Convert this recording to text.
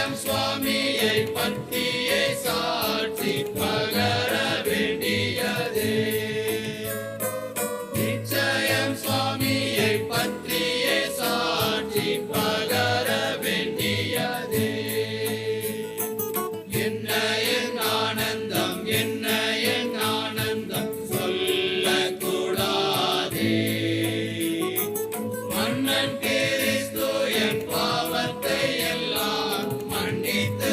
நிச்சயம் சுவாமியை பற்றியே சாட்சி பகர வேண்டியதே. நிச்சயம் சுவாமியை பற்றியே சாட்சி பகர வேண்டியதே. என்ன என் ஆனந்தம், என்ன என் ஆனந்தம் சொல்லக்கூடாதே. மன்னன் கிறிஸ்து என் பாவத்தை எல்லாம் மன்னித்த